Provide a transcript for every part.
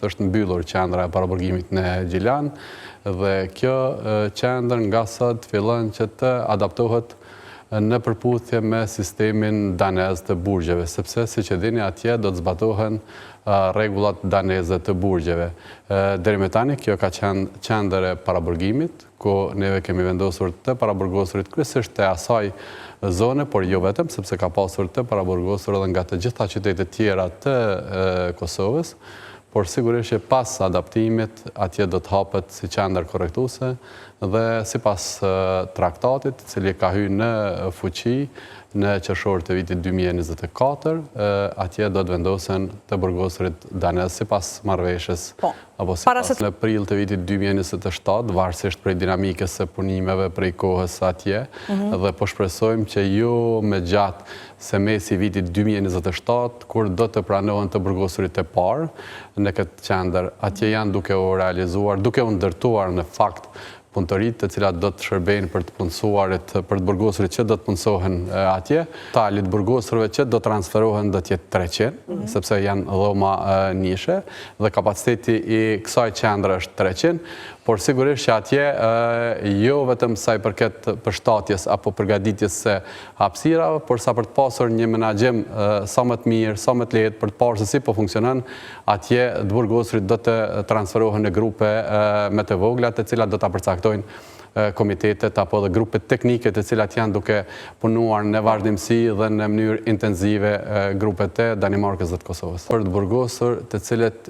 është mbyllur qendra e paraburgimit në Gjilan dhe kjo qendër nga sot fillon që të adaptohet në përputhje me sistemin danez të burgjeve, sepse si që dini atje do të zbatohen rregullat daneze të burgjeve. Deri me tani kjo ka qenë qendër e paraburgimit, ku neve kemi vendosur të paraburgosurit kryesisht të asaj zone, por jo vetëm, sepse ka pasur të paraburgosur edhe nga të gjitha qytetet tjera të Kosovës, por sigurisht që pas adaptimit atje do të hapet si qendër korrektuese dhe sipas traktatit, i cili ka hyrë në fuqi në qershor të vitit 2024, atje do të vendosen të burgosurit danez sipas marrëveshjes apo sipas në prill të vitit 2027, varësisht prej dinamikës së punimeve prej kohës atje, dhe po shpresojmë që jo me gjatë se mesi vitit 2027, kur do të pranohen të burgosurit e parë në këtë qendër, atje janë duke u realizuar, duke u ndërtuar në fakt punëtorit të cilat do të shërbejnë për të punësuarit, për të burgosurit që do të punësohen atje. Talit burgosurve që do transferohen do t'jetë 300, sepse janë dhoma nishe, dhe kapaciteti i kësaj qendre është 300, por sigurisht që atje jo vetëm sa i përket përshtatjes apo përgatitjes së hapësirave, por sa për të pasur një menaxhim sa më të mirë, sa më të lehtë për të parë se si po funksionon, atje të burgosurit do të transferohen në grupe më të vogla, të cilat do ta përcaktojnë komitetet apo dhe grupet teknike të cilat janë duke punuar në vazhdimsi dhe në mënyrë intenzive grupet e Danimarkës dhe të Kosovës. Për të burgosur të cilët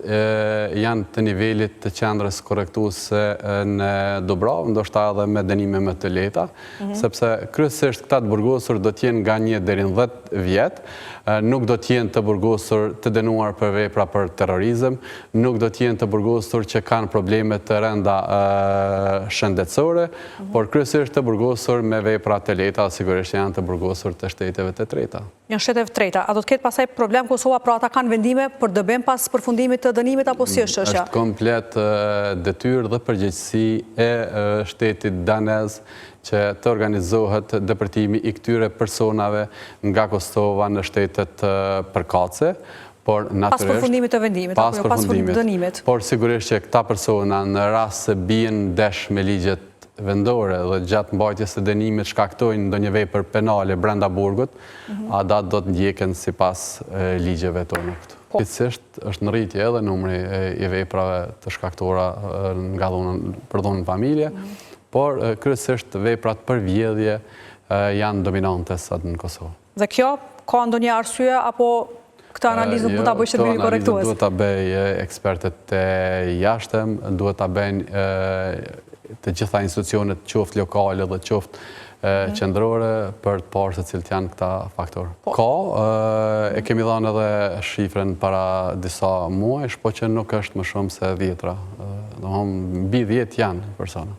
janë të nivelit të qendrës korrektuese në Dubrav, ndoshta edhe me dënime më të lehta, sepse kryesisht këta të burgosur do të jenë nga 1 deri në 10 vjet, nuk do të jenë të burgosur të dënuar për vepra për terrorizëm, nuk do të jenë të burgosur që kanë probleme të rënda shëndetësore, por kryesisht të burgosur me vepra të lehta, sigurisht janë të burgosur të shteteve të treta. Janë shteteve të treta. A do të ketë pasaj problem Kosova, pra ata kanë vendime për dëbim pas përfundimit të dënimit apo si është çështja? Është komplet detyrë dhe përgjegjësi e shtetit danez që të organizohet dëpërtimi i këtyre personave nga Kosova në shtetet përkatëse. Pas përfundimit të vendimit, pas apo pas dënimit. Por sigurisht që këta persona në rast se bien ndesh me ligjet vendore dhe gjatë mbajtjes së dënimit shkaktojnë ndonjë vepër penale brenda burgut, ata do të ndjeken sipas ligjeve tona këtu. Gjithsesi është në rritje edhe numri i veprave të shkaktuara nga dhunën familje, por kryesisht veprat për vjedhje janë dominante sot në Kosovë. Dhe kjo ka ndonjë arsye apo këtë analizë mund ta bëjë shërbimi korrektues? Duhet ta bëj ekspertët e jashtëm, duhet ta bëjnë të gjitha institucionet, qoftë lokale dhe qoftë qendrore, për të parë se cilët janë këta faktorë. E kemi dhënë edhe shifrën para disa muajsh, po që nuk është më shumë se 10, mbi 10 janë persona.